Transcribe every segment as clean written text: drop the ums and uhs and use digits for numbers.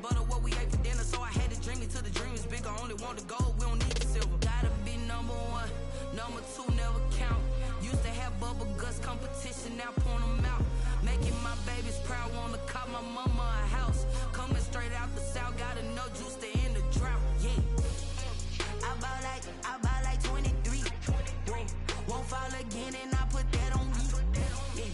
butter, what we ate for dinner. So I had to dream it till the dream is bigger. Only want the gold, we don't need the silver. Gotta be number one, number two never count. Used to have bubble guts competition, now point them out. Making my babies proud, wanna cop my mama a house. Coming straight out the south, got enough juice to end the drought. Yeah. I buy like 23. Whoa. Won't fall again, and I put that on me. Yeah.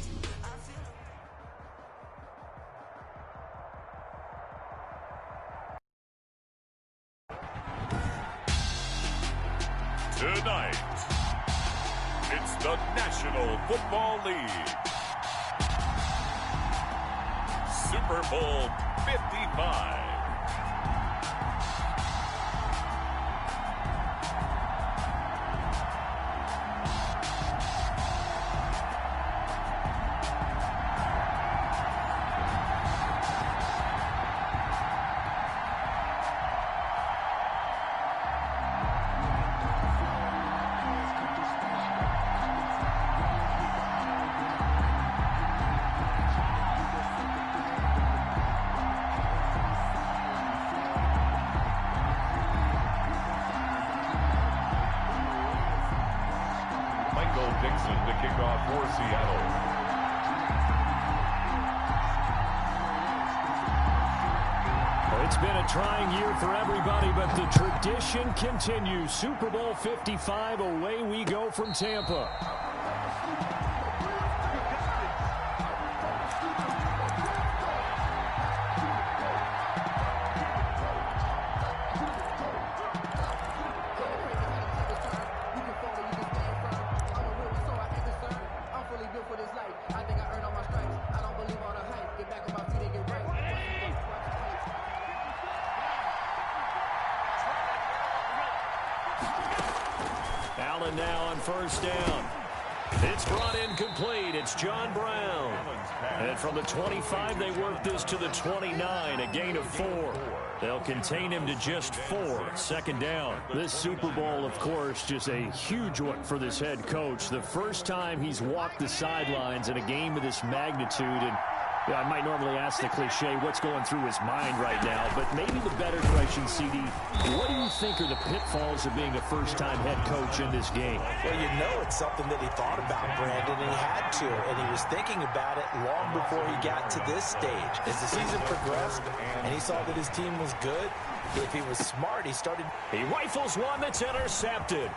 Tonight, it's the National Football League. Super Bowl 55. Dixon to kick off for Seattle. Well, it's been a trying year for everybody, but the tradition continues. Super Bowl 55, away we go from Tampa. Allen now on first down. It's brought in complete. It's John Brown. And from the 25, they work this to the 29, a gain of 4. They'll contain him to just 4. Second down. This Super Bowl, of course, just a huge one for this head coach. The first time he's walked the sidelines in a game of this magnitude. And I might normally ask the cliche, what's going through his mind right now, but maybe the better question, CD, what do you think are the pitfalls of being a first-time head coach in this game? Well, you know it's something that he thought about, Brandon, and he had to, and he was thinking about it long before he got to this stage. As the season progressed and he saw that his team was good, if he was smart, he started. He rifles one that's intercepted.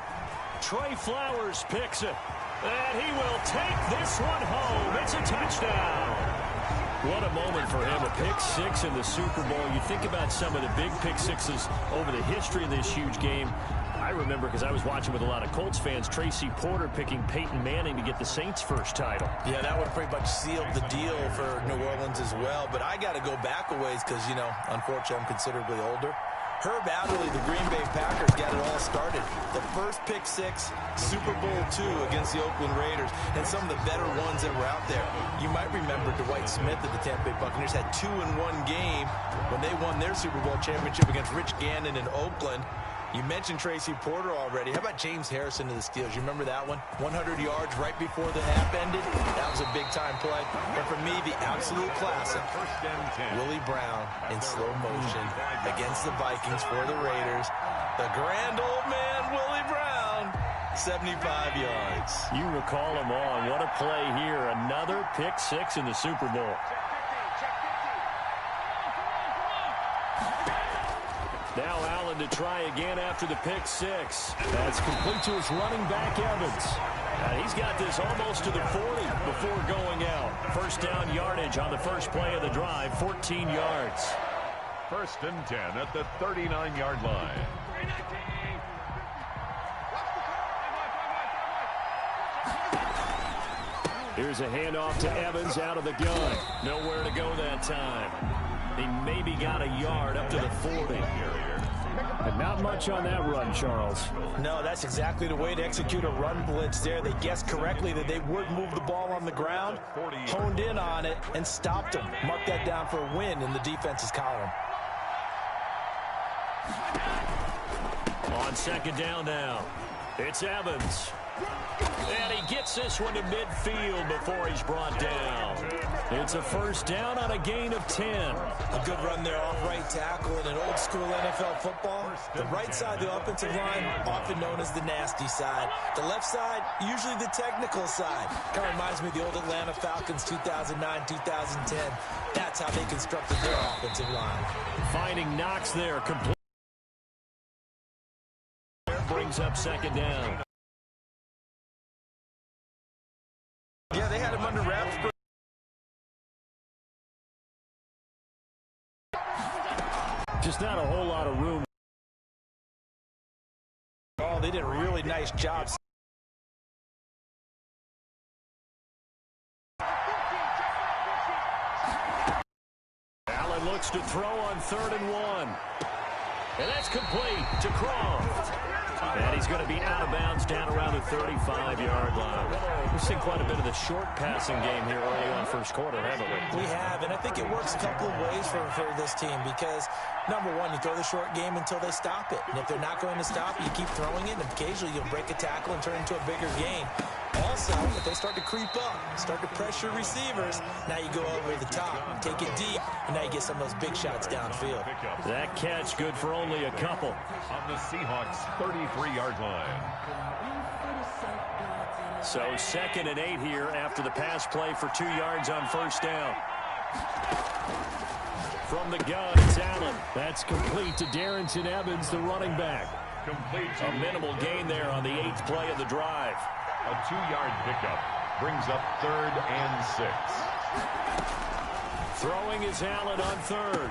Trey Flowers picks it, and he will take this one home. It's a touchdown. What a moment for him, a pick-6 in the Super Bowl. You think about some of the big pick-6s over the history of this huge game. I remember, because I was watching with a lot of Colts fans, Tracy Porter picking Peyton Manning to get the Saints' first title. Yeah, that would pretty much seal the deal for New Orleans as well. But I got to go back a ways because, you know, unfortunately I'm considerably older. Herb Adderley, the Green Bay Packers, got it all started. The first pick-6, Super Bowl II against the Oakland Raiders, and some of the better ones that were out there. You might remember Dwight Smith of the Tampa Bay Buccaneers had 2 in one game when they won their Super Bowl championship against Rich Gannon in Oakland. You mentioned Tracy Porter already. How about James Harrison of the Steelers? You remember that one? 100 yards right before the half ended. That was a big-time play. But for me, the absolute classic, Willie Brown in slow motion against the Vikings for the Raiders. The grand old man, Willie Brown, 75 yards. You recall them all. What a play here. Another pick-6 in the Super Bowl. Now Allen to try again after the pick-6. That's complete to his running back, Evans. He's got this almost to the 40 before going out. First down yardage on the first play of the drive, 14 yards. 1st and 10 at the 39-yard line. Here's a handoff to Evans out of the gun. Nowhere to go that time. He maybe got a yard up to the 40. But not much on that run, Charles. No, that's exactly the way to execute a run blitz there. They guessed correctly that they would move the ball on the ground, honed in on it, and stopped him. Mark that down for a win in the defense's column. On second down now, it's Evans. And he gets this one to midfield before he's brought down. It's a first down on a gain of 10. A good run there off right tackle in an old school NFL football. The right side of the offensive line, often known as the nasty side. The left side, usually the technical side. Kind of reminds me of the old Atlanta Falcons 2009-2010. That's how they constructed their offensive line. Finding Knox there. Complete. Brings up second down. Yeah, they had him under wraps. Just not a whole lot of room. Oh, they did a really nice job. Allen looks to throw on 3rd and 1. And that's complete to Croft. And he's going to be out of bounds down around the 35-yard line. We've seen quite a bit of the short passing game here early on first quarter, haven't we? We have, and I think it works a couple of ways for this team because, number one, you throw the short game until they stop it. And if they're not going to stop it, you keep throwing it, and occasionally you'll break a tackle and turn it into a bigger gain. Also, if they start to creep up, start to pressure receivers, now you go over the top, take it deep, and now you get some of those big shots downfield. That catch good for only a couple. On the Seahawks 33-yard line. So 2nd and 8 here after the pass play for 2 yards on first down. From the gun, it's Allen. That's complete to Darrington Evans, the running back. Complete. A minimal gain there on the 8th play of the drive. A 2-yard pickup brings up 3rd and 6. Throwing is Allen on 3rd.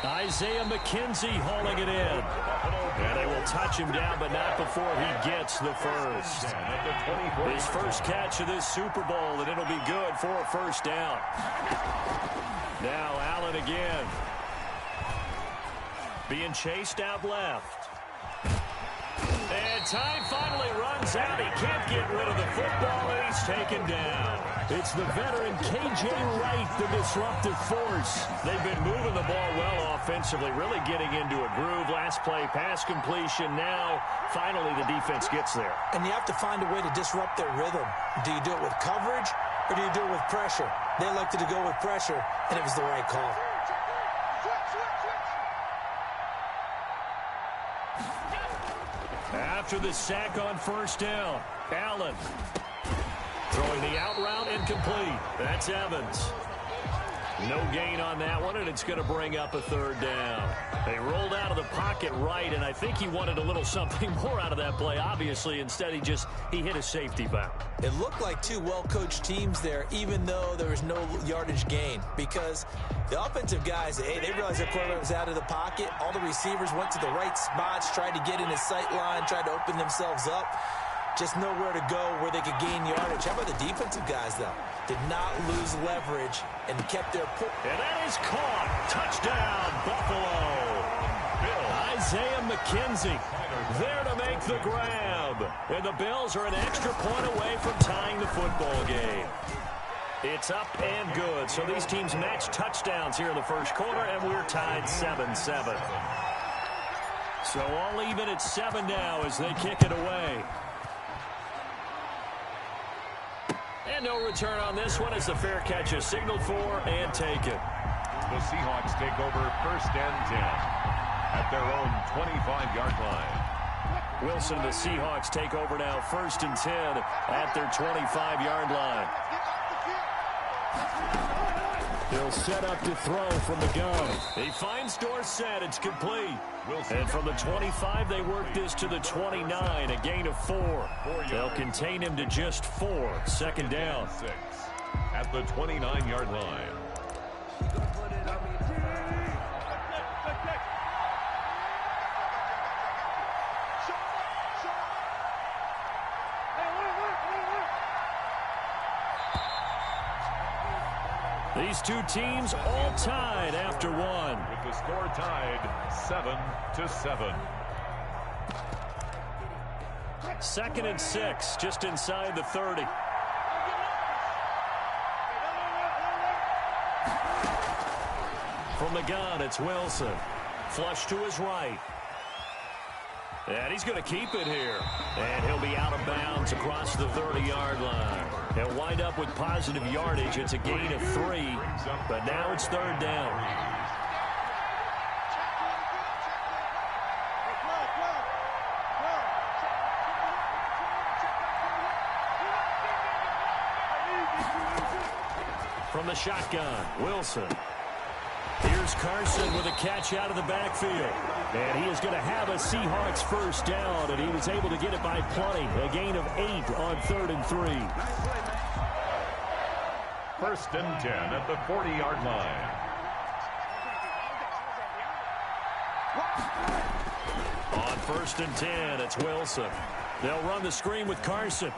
Isaiah McKenzie hauling it in. And they will touch him down, but not before he gets the first. His first catch of this Super Bowl, and it'll be good for a first down. Now Allen again. Being chased out left. And time finally runs out. He can't get rid of the football, and he's taken down. It's the veteran K.J. Wright, the disruptive force. They've been moving the ball well offensively, really getting into a groove. Last play, pass completion. Now, finally, the defense gets there. And you have to find a way to disrupt their rhythm. Do you do it with coverage, or do you do it with pressure? They elected to go with pressure, and it was the right call. After the sack on first down, Allen throwing the out route incomplete. That's Evans. No gain on that one, and it's going to bring up a 3rd down. They rolled out of the pocket right, and I think he wanted a little something more out of that play, obviously. Instead, he hit a safety valve. It looked like two well-coached teams there, even though there was no yardage gain, because the offensive guys, hey, they realized their quarterback was out of the pocket. All the receivers went to the right spots, tried to get in his sight line, tried to open themselves up. Just nowhere to go where they could gain yardage. How about the defensive guys, though? Did not lose leverage and kept their pull. And that is caught. Touchdown, Buffalo. Isaiah McKenzie there to make the grab. And the Bills are an extra point away from tying the football game. It's up and good. So these teams match touchdowns here in the first quarter, and we're tied 7-7. So all even at 7 now as they kick it away. And no return on this one as the fair catch is signaled for and taken. The Seahawks take over 1st and 10 at their own 25-yard line. Wilson, the Seahawks take over now 1st and 10 at their 25-yard line. He'll set up to throw from the gun. He finds Dorsett. It's complete. Wilson. And from the 25, they work this to the 29, a gain of 4. They'll contain him to just 4. 2nd down. 6 at the 29-yard line. These two teams all tied after one. With the score tied 7-7. 2nd and 6, just inside the 30. From the gun, it's Wilson. Flush to his right. And he's going to keep it here. And he'll be out of bounds across the 30-yard line. He'll wind up with positive yardage. It's a gain of 3, but now it's third down. From the shotgun, Wilson. Here's Carson with a catch out of the backfield. And he is going to have a Seahawks first down, and he was able to get it by plenty. A gain of 8 on 3rd and 3. First and 10 at the 40-yard line. On 1st and 10, it's Wilson. They'll run the screen with Carson.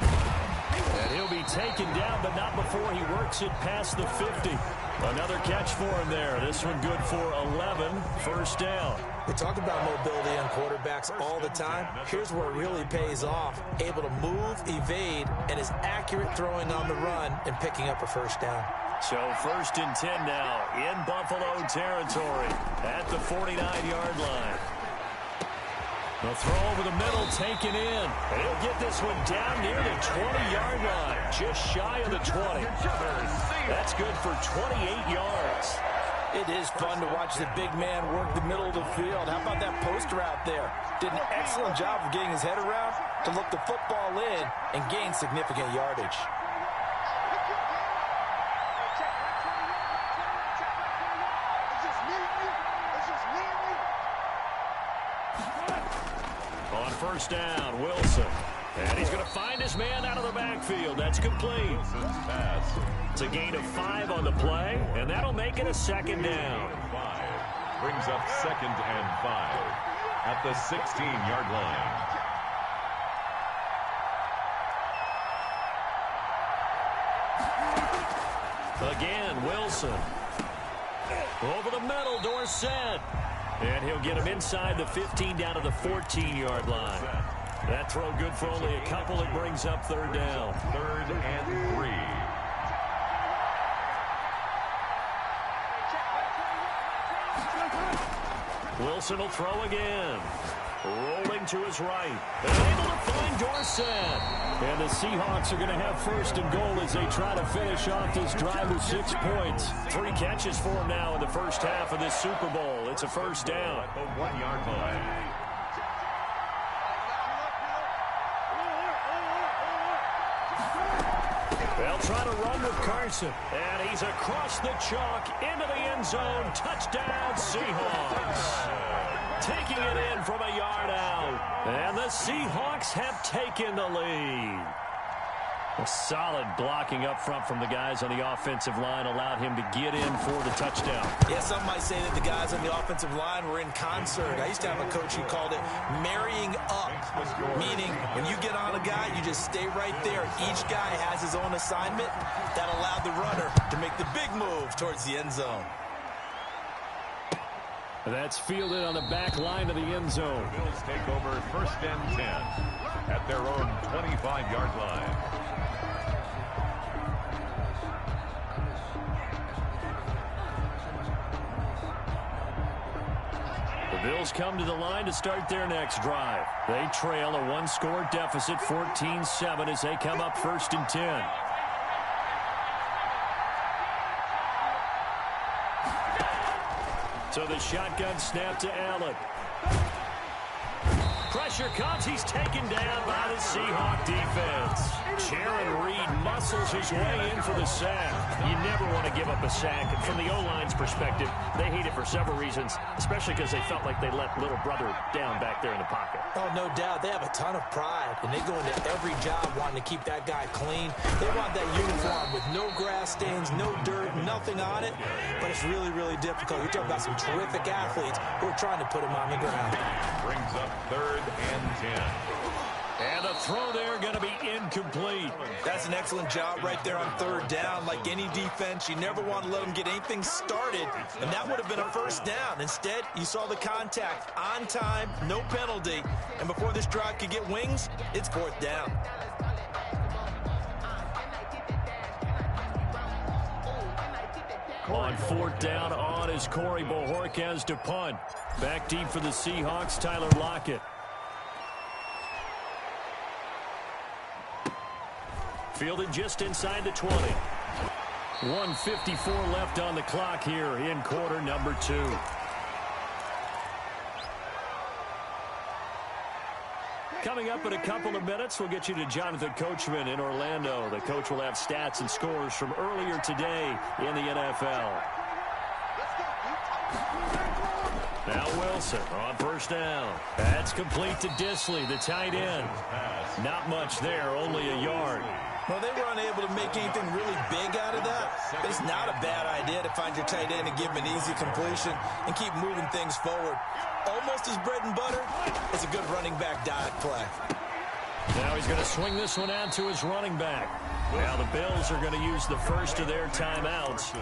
And he'll be taken down, but not before he works it past the 50. Another catch for him there. This one good for 11. First down. We talk about mobility on quarterbacks all the time. Here's where it really pays off. Able to move, evade, and is accurate throwing on the run and picking up a first down. So 1st and 10 now in Buffalo territory at the 49-yard line. The throw over the middle taken in. And he'll get this one down near the 20-yard line, just shy of the 20. That's good for 28 yards. It is fun to watch the big man work the middle of the field. How about that post route there? Did an excellent job of getting his head around to look the football in and gain significant yardage. On first down, Wilson. And he's going to find his man out of the backfield. That's complete. It's a gain of 5 on the play, and that'll make it a second down. 5 brings up 2nd and 5 at the 16-yard line. Again, Wilson. Over the middle, Dorsett. And he'll get him inside the 15 down to the 14-yard line. That throw good for only a couple. It brings up third down. 3rd and 3. Wilson will throw again. Rolling to his right. And able to find Dorsett. And the Seahawks are going to have 1st and goal as they try to finish off this drive with 6 points. 3 catches for him now in the first half of this Super Bowl. It's a first down. At the 1-yard line. They'll try to run with Carson. And he's across the chalk into the end zone. Touchdown, Seahawks. Taking it in from a yard out. And the Seahawks have taken the lead. A solid blocking up front from the guys on the offensive line allowed him to get in for the touchdown. Yeah, some might say that the guys on the offensive line were in concert. I used to have a coach who called it marrying up, meaning when you get on a guy, you just stay right there. Each guy has his own assignment. That allowed the runner to make the big move towards the end zone. That's fielded on the back line of the end zone. Bills take over 1st and 10 at their own 25-yard line. The Bills come to the line to start their next drive. They trail a 1-score deficit, 14-7, as they come up 1st and 10. So the shotgun snap to Allen. Pressure comes. He's taken down by the Seahawk defense. Sharon Reed muscles his way in for the sack. You never want to give up a sack. And from the O-line's perspective, they hate it for several reasons, especially because they felt like they let little brother down back there in the pocket. Oh, no doubt. They have a ton of pride, and they go into every job wanting to keep that guy clean. They want that uniform with no grass stains, no dirt, nothing on it. But it's really, really difficult. You're talking about some terrific athletes who are trying to put him on the ground. Brings up 3rd and 10. And the throw there going to be incomplete. That's an excellent job right there on 3rd down. Like any defense, you never want to let them get anything started, and that would have been a first down. Instead, you saw the contact on time, no penalty, and before this drive could get wings, it's 4th down. On 4th down, on is Corey Bojorquez to punt. Back deep for the Seahawks, Tyler Lockett. Fielded just inside the 20. 1:54 left on the clock here in quarter number 2. Coming up in a couple of minutes, we'll get you to Jonathan Coachman in Orlando. The coach will have stats and scores from earlier today in the NFL. Now Wilson on first down. That's complete to Disley, the tight end. Not much there, only a yard. Well, they were unable to make anything really big out of that. But it's not a bad idea to find your tight end and give him an easy completion and keep moving things forward. Almost his bread and butter. It's a good running back dot play. Now he's going to swing this one out to his running back. Now the Bills are going to use the first of their timeouts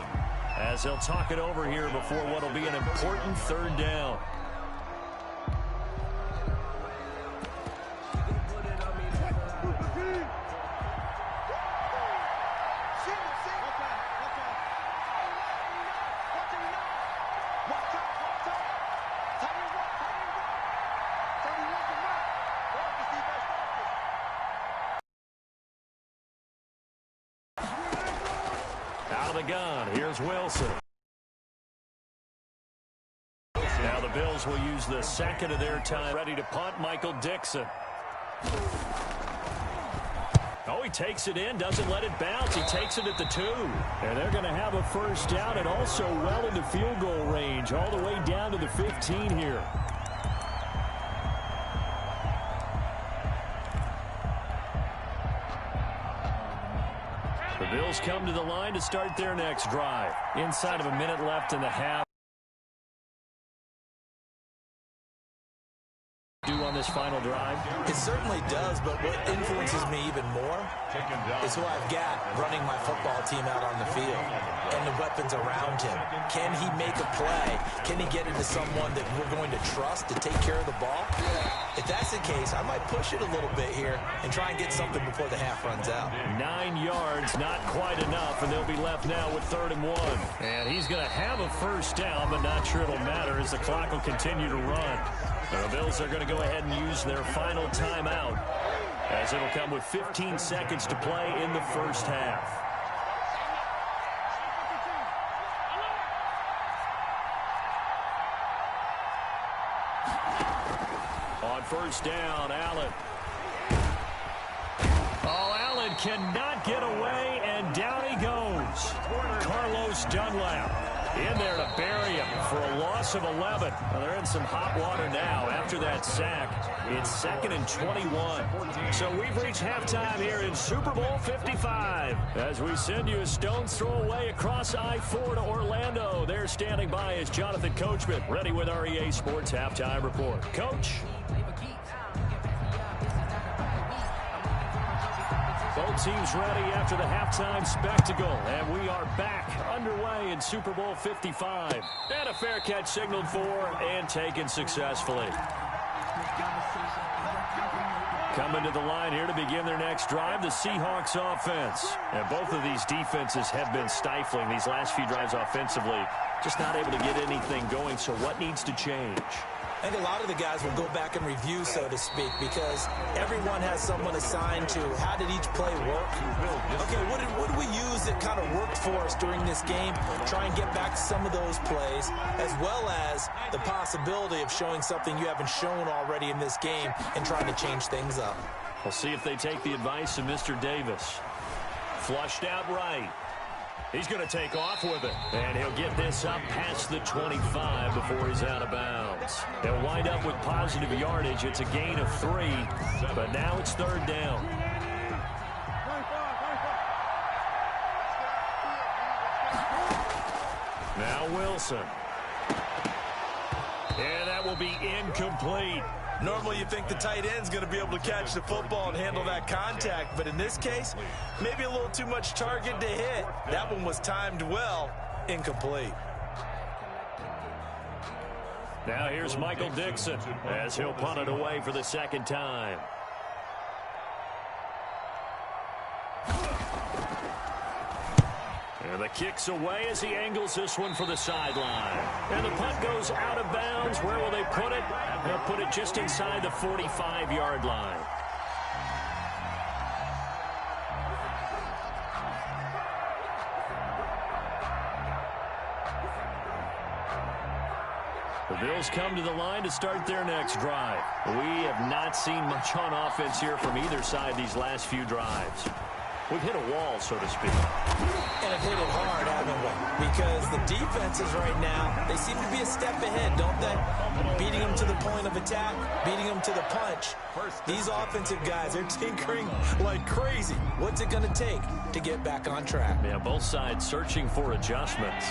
as they'll talk it over here before what will be an important third down. Gun. Here's Wilson. Now the Bills will use the second of their time. Ready to punt, Michael Dixon. Oh, he takes it in, doesn't let it bounce. He takes it at the 2. And they're going to have a first down and also well into field goal range, all the way down to the 15 here. The Bills come to the line to start their next drive. Inside of a minute left in the half. Do on this final drive? It certainly does, but what influences me even more is who I've got running my football team out on the field and the weapons around him. Can he make a play? Can he get into someone that we're going to trust to take care of the ball? If that's the case, I might push it a little bit here and try and get something before the half runs out. 9 yards, not quite enough, and they'll be left now with 3rd and 1. And he's going to have a first down, but not sure it'll matter as the clock will continue to run. The Bills are going to go ahead and use their final timeout as it'll come with 15 seconds to play in the first half. On first down, Allen. Oh, Allen cannot get away, and down he goes. Carlos Dunlap in there to bury him for a loss of 11. Well, they're in some hot water now after that sack. It's 2nd and 21. So we've reached halftime here in Super Bowl 55. As we send you a stone's throw away across I-4 to Orlando. There standing by is Jonathan Coachman, ready with our EA Sports Halftime Report. Coach? Both teams ready after the halftime spectacle, and we are back underway in Super Bowl 55. And a fair catch signaled for and taken successfully. Coming to the line here to begin their next drive, the Seahawks offense. And both of these defenses have been stifling these last few drives offensively. Just not able to get anything going, so what needs to change? I think a lot of the guys will go back and review, so to speak, because everyone has someone assigned to how did each play work. Okay, what did we use that kind of worked for us during this game? Try and get back to some of those plays, as well as the possibility of showing something you haven't shown already in this game and trying to change things up. We'll see if they take the advice of Mr. Davis. Flushed out right. He's going to take off with it, and he'll get this up past the 25 before he's out of bounds. They'll wind up with positive yardage. It's a gain of 3, but now it's 3rd down. Now Wilson. And that will be incomplete. Normally you think the tight end's going to be able to catch the football and handle that contact, but in this case, maybe a little too much target to hit. That one was timed well, incomplete. Now here's Michael Dixon as he'll punt it away for the 2nd time. And the kick's away as he angles this one for the sideline. And the punt goes out of bounds. Where will they put it? They'll put it just inside the 45-yard line. The Bills come to the line to start their next drive. We have not seen much on offense here from either side these last few drives. We've hit a wall, so to speak. And have hit it hard, haven't we? Because the defenses right now, they seem to be a step ahead, don't they? Beating them to the point of attack, beating them to the punch. These offensive guys, they're tinkering like crazy. What's it going to take to get back on track? Yeah, both sides searching for adjustments.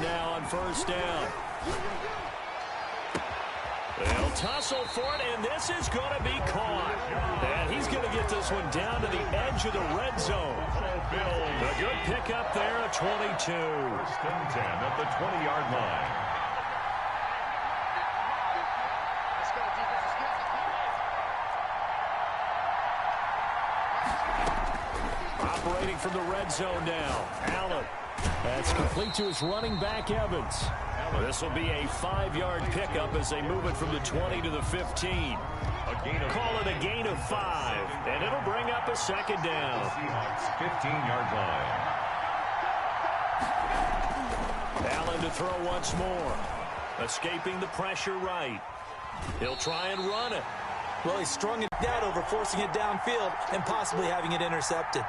Now on first down. They'll tussle for it, and this is going to be caught. And he's going to get this one down to the edge of the red zone. A good pickup there at 22. First and 10 at the 20-yard line. Operating from the red zone now. Allen. That's complete to his running back, Evans. This will be a 5-yard pickup as they move it from the 20 to the 15. Call it a gain of 5, and it'll bring up a second down. Seahawks 15-yard line. Allen to throw once more. Escaping the pressure right. He'll try and run it. Well, he strung it out over forcing it downfield and possibly having it intercepted.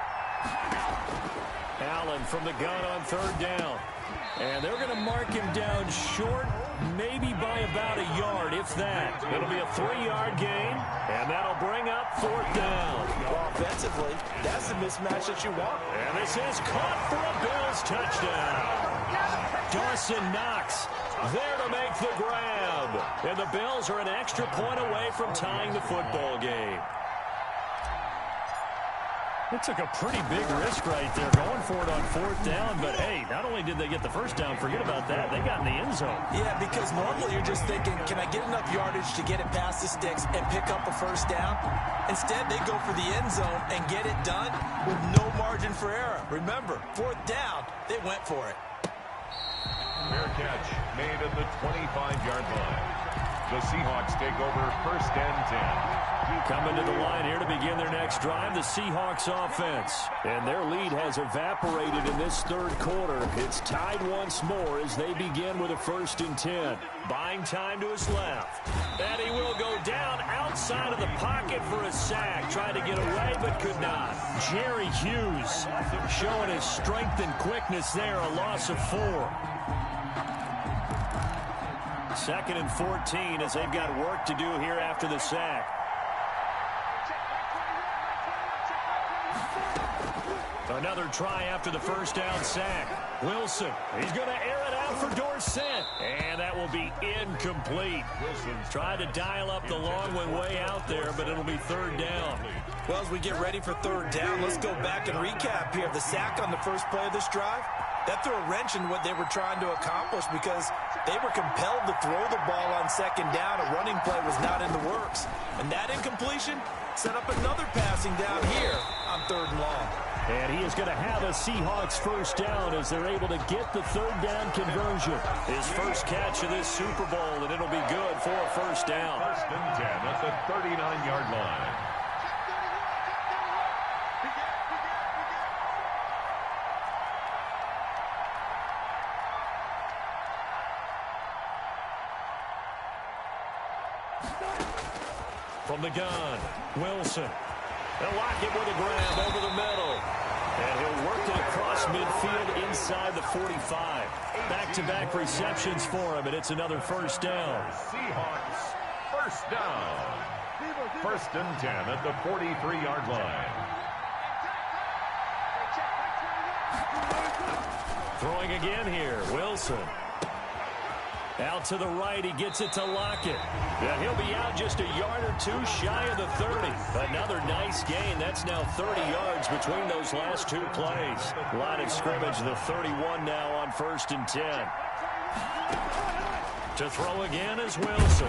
Allen from the gun on third down. And they're going to mark him down short, maybe by about a yard, if that. It'll be a 3-yard gain, and that'll bring up fourth down. Well, offensively, that's the mismatch that you want. And this is caught for a Bills touchdown. Dawson Knox there to make the grab. And the Bills are an extra point away from tying the football game. It took a pretty big risk right there going for it on fourth down. But, hey, not only did they get the first down, forget about that, they got in the end zone. Yeah, because normally you're just thinking, can I get enough yardage to get it past the sticks and pick up a first down? Instead, they go for the end zone and get it done with no margin for error. Remember, fourth down, they went for it. Fair catch made at the 25-yard line. The Seahawks take over first and 10. Coming to the line here to begin their next drive, the Seahawks offense. And their lead has evaporated in this third quarter. It's tied once more as they begin with a first and 10. Buying time to his left. And he will go down outside of the pocket for a sack. Tried to get away but could not. Jerry Hughes showing his strength and quickness there. A loss of 4. Second and 14 as they've got work to do here after the sack. Another try after the first down sack. Wilson, he's going to air it out for Dorsett. And that will be incomplete. Wilson's tried to dial up the long one way out there, but it'll be third down. Well, as we get ready for third down, let's go back and recap here. The sack on the first play of this drive, that threw a wrench in what they were trying to accomplish because they were compelled to throw the ball on second down. A running play was not in the works. And that incompletion set up another passing down here on third and long. And he is going to have a Seahawks first down as they're able to get the third down conversion. His first catch of this Super Bowl, and it'll be good for a first down. First and 10 at the 39-yard line. From the gun, Wilson. They'll lock it with a grab over the middle. And he'll work it across midfield inside the 45. Back-to-back receptions for him, and it's another first down. Seahawks, first down. First and 10 at the 43-yard line. Throwing again here, Wilson. Out to the right, he gets it to Lockett. And he'll be out just a yard or two shy of the 30. Another nice gain. That's now 30 yards between those last two plays. Line of scrimmage, the 31 now on first and 10. To throw again is Wilson.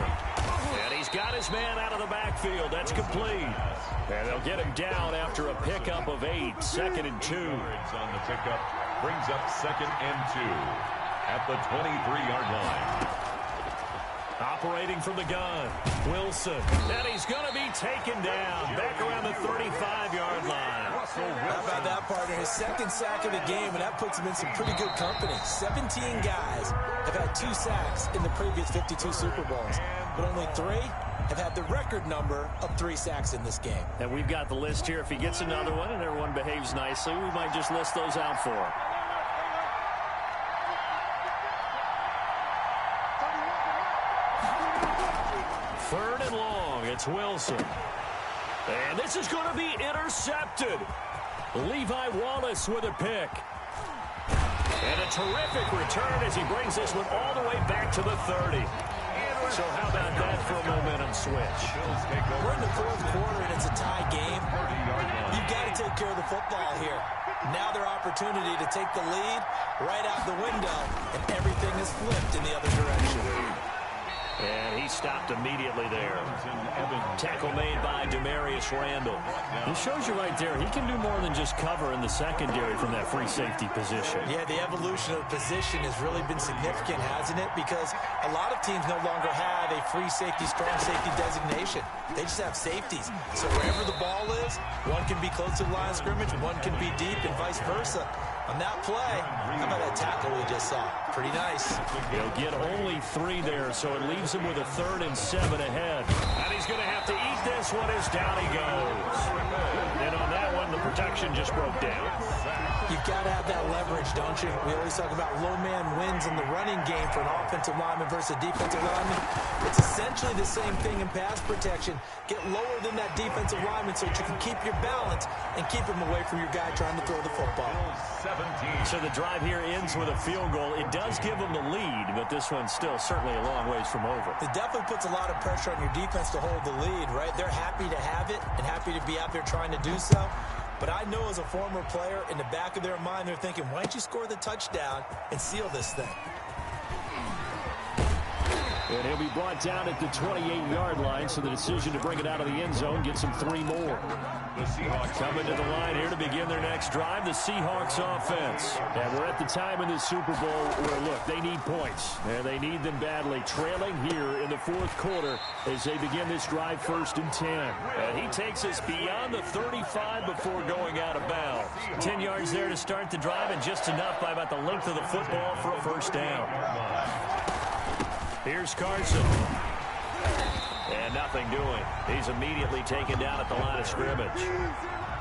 And he's got his man out of the backfield. That's complete. And they'll get him down after a pickup of 8. Second and 2. On the pickup brings up second and 2. At the 23-yard line. Operating from the gun, Wilson. And he's going to be taken down back around the 35-yard line. How about that, partner? His second sack of the game, and that puts him in some pretty good company. 17 guys have had 2 sacks in the previous 52 Super Bowls, but only 3 have had the record number of 3 sacks in this game. And we've got the list here. If he gets another one and everyone behaves nicely, we might just list those out for him. Third and long, it's Wilson. And this is going to be intercepted. Levi Wallace with a pick. And a terrific return as he brings this one all the way back to the 30. So how about that for a momentum switch? We're in the 4th quarter and it's a tie game. You've got to take care of the football here. Now their opportunity to take the lead right out the window, and everything is flipped in the other direction. And he stopped immediately there. Tackle made by Demarius Randall. It shows you right there, he can do more than just cover in the secondary from that free safety position. Yeah, the evolution of the position has really been significant, hasn't it? Because a lot of teams no longer have a free safety, strong safety designation. They just have safeties. So wherever the ball is, one can be close to the line of scrimmage, one can be deep, and vice versa. On that play, how about that tackle we just saw? Pretty nice. He'll get only 3 there, so it leaves him with a 3rd and 7 ahead. And he's going to have to eat this one as down he goes. And on that one, the protection just broke down. You've got to have that leverage, don't you? We always talk about low man wins in the running game for an offensive lineman versus a defensive lineman. It's essentially the same thing in pass protection. Get lower than that defensive lineman so that you can keep your balance and keep him away from your guy trying to throw the football. So the drive here ends with a field goal. It does give them the lead, but this one's still certainly a long ways from over. It definitely puts a lot of pressure on your defense to hold the lead, right? They're happy to have it and happy to be out there trying to do so. But I know as a former player, in the back of their mind, they're thinking, why don't you score the touchdown and seal this thing? And he'll be brought down at the 28-yard line, so the decision to bring it out of the end zone gets him 3 more. The Seahawks coming to the line here to begin their next drive, the Seahawks offense. And we're at the time in the Super Bowl where, look, they need points. And they need them badly, trailing here in the 4th quarter as they begin this drive 1st and 10. And he takes us beyond the 35 before going out of bounds. 10 yards there to start the drive, and just enough by about the length of the football for a 1st down. Here's Carson. And nothing doing. He's immediately taken down at the line of scrimmage.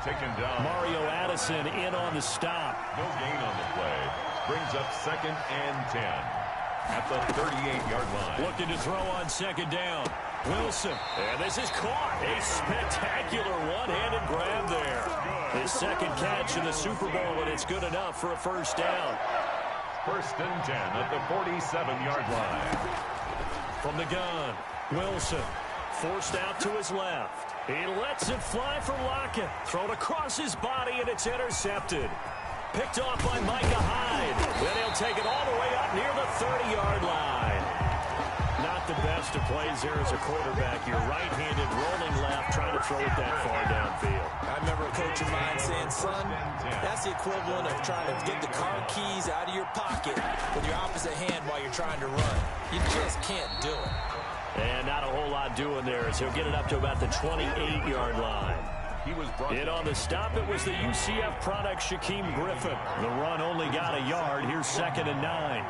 taken down. Mario Addison in on the stop. No gain on the play. Brings up 2nd and 10 at the 38-yard line. Looking to throw on 2nd down. Wilson. And this is caught. A spectacular one-handed grab there. His 2nd catch in the Super Bowl, and it's good enough for a 1st down. 1st and 10 at the 47-yard line. From the gun, Wilson forced out to his left. He lets it fly for Lockett. Thrown across his body, and it's intercepted. Picked off by Micah Hyde. Then he'll take it all the way up near the 30-yard line. Not the best of plays there as a quarterback. You're right-handed, rolling left, trying to throw it that far downfield. I remember a coach of mine saying, son, that's the equivalent of trying to get the car keys out of your pocket with your opposite hand while you're trying to run. You just can't do it. And not a whole lot doing there as he'll get it up to about the 28-yard line. He was brought in on the stop. It was the UCF product, Shaquem Griffin. The run only got a yard. Here's 2nd and 9.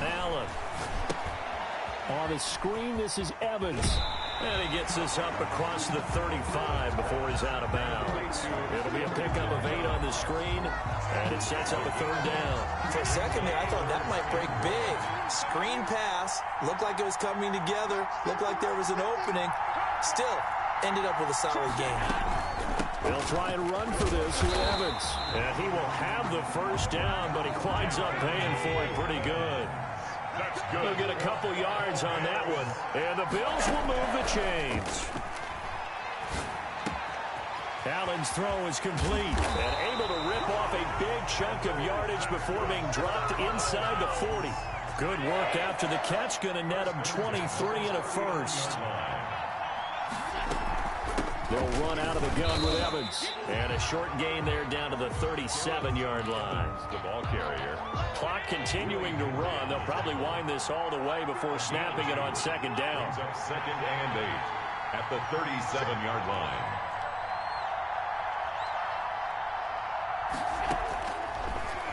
Allen. On the screen, this is Evans. And he gets this up across the 35 before he's out of bounds. It'll be a pickup of 8 on the screen, and it sets up a 3rd down. For a second there, I thought that might break big. Screen pass, looked like it was coming together, looked like there was an opening. Still, ended up with a solid game. They'll try and run for this with Evans. And he will have the 1st down, but he winds up paying for it pretty good. That's good. He'll get a couple yards on that one. And the Bills will move the chains. Allen's throw is complete. And able to rip off a big chunk of yardage before being dropped inside the 40. Good work after the catch. Going to net him 23 and a 1st. They'll run out of the gun with Evans. And a short gain there down to the 37-yard line. The ball carrier. Clock continuing to run. They'll probably wind this all the way before snapping it on second down. It's up 2nd and 8 at the 37-yard line.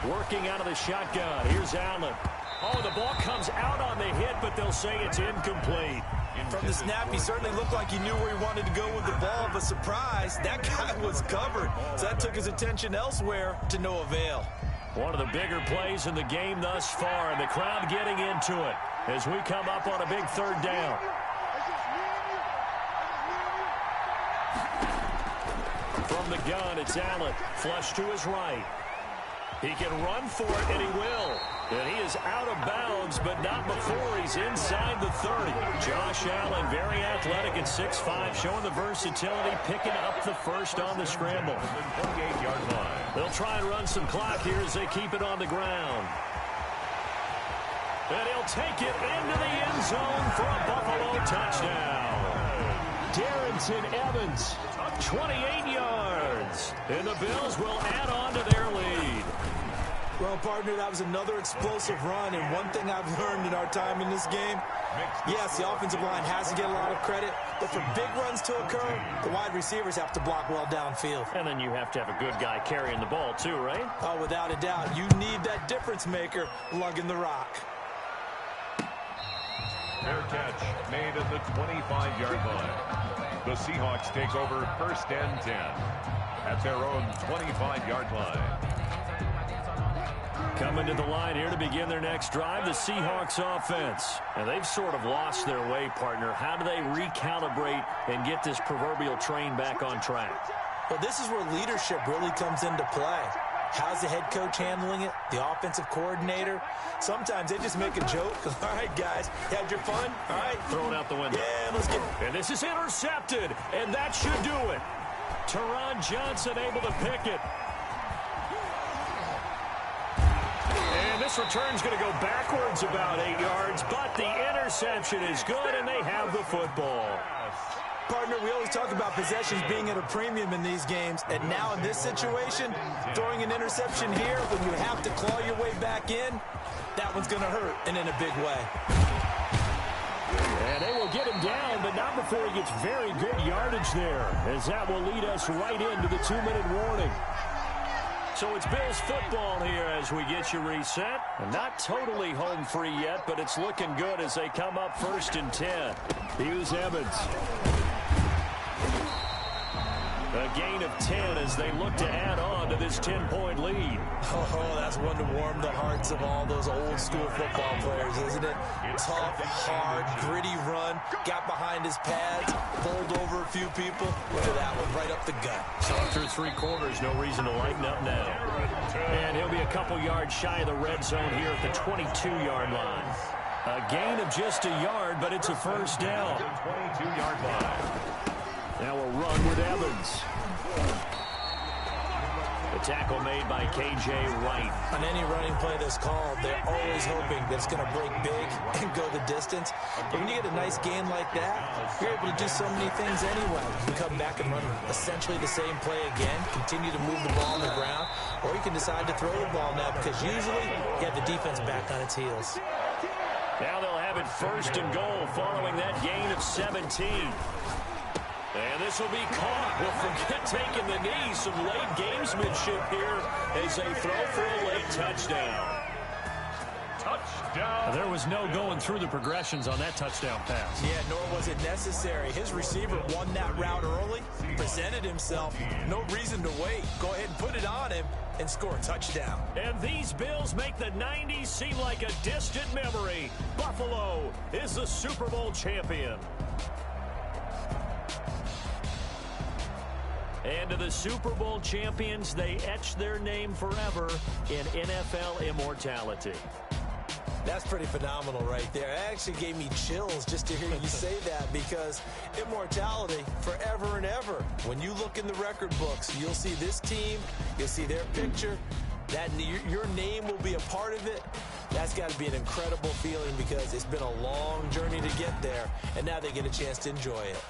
Working out of the shotgun. Here's Allen. Oh, the ball comes out on the hit, but they'll say it's incomplete. From the snap, he certainly looked like he knew where he wanted to go with the ball, but surprise, that guy was covered. So that took his attention elsewhere to no avail. One of the bigger plays in the game thus far, and the crowd getting into it as we come up on a big 3rd down. From the gun, it's Allen. Flush to his right. He can run for it, and he will. And he is out of bounds, but not before he's inside the 30. Josh Allen, very athletic at 6'5", showing the versatility, picking up the first on the scramble. 28-yard line. They'll try and run some clock here as they keep it on the ground. And he'll take it into the end zone for a Buffalo touchdown. Darrington Evans, 28 yards. And the Bills will add on to their lead. Well, partner, that was another explosive run, and one thing I've learned in our time in this game, yes, the offensive line has to get a lot of credit, but for big runs to occur, the wide receivers have to block well downfield. And then you have to have a good guy carrying the ball too, right? Oh, without a doubt. You need that difference maker lugging the rock. Fair catch made at the 25-yard line. The Seahawks take over 1st and 10 at their own 25-yard line. Coming to the line here to begin their next drive, the Seahawks offense. And they've sort of lost their way, partner. How do they recalibrate and get this proverbial train back on track? Well, this is where leadership really comes into play. How's the head coach handling it? The offensive coordinator? Sometimes they just make a joke. All right, guys, you had your fun? All right. Throw it out the window. Yeah, let's get... And this is intercepted, and that should do it. Teron Johnson able to pick it. And this return's going to go backwards about 8 yards, but the interception is good, and they have the football. Partner, we always talk about possessions being at a premium in these games, and now in this situation, throwing an interception here when you have to claw your way back in, that one's going to hurt, and in a big way. And they will get him down, but not before he gets very good yardage there, as that will lead us right into the 2-minute warning. So it's Bills football here as we get you reset. And not totally home free yet, but it's looking good as they come up 1st and 10. Here's Evans. A gain of 10 as they look to add on to this 10-point lead. Oh, that's one to warm the hearts of all those old-school football players, isn't it? Tough, hard, gritty run. Got behind his pads, bowled over a few people. Look at that one, right up the gut. So after 3 quarters, no reason to lighten up now. And he'll be a couple yards shy of the red zone here at the 22-yard line. A gain of just a yard, but it's a first down. 22-yard line. Now a run with Evans. The tackle made by K.J. Wright. On any running play that's called, they're always hoping that it's going to break big and go the distance. But when you get a nice gain like that, you're able to do so many things anyway. You can come back and run essentially the same play again, continue to move the ball on the ground, or you can decide to throw the ball now because usually you have the defense back on its heels. Now they'll have it 1st and goal following that gain of 17. And this will be caught. Well, forget taking the knee. Some late gamesmanship here as they throw for a late touchdown. Touchdown. There was no going through the progressions on that touchdown pass. Yeah, nor was it necessary. His receiver won that route early, presented himself. No reason to wait. Go ahead and put it on him and score a touchdown. And these Bills make the 90s seem like a distant memory. Buffalo is the Super Bowl champion. And to the Super Bowl champions, they etch their name forever in NFL immortality. That's pretty phenomenal right there. It actually gave me chills just to hear you say that because immortality forever and ever. When you look in the record books, you'll see this team, you'll see their picture, that your name will be a part of it. That's got to be an incredible feeling because it's been a long journey to get there, and now they get a chance to enjoy it.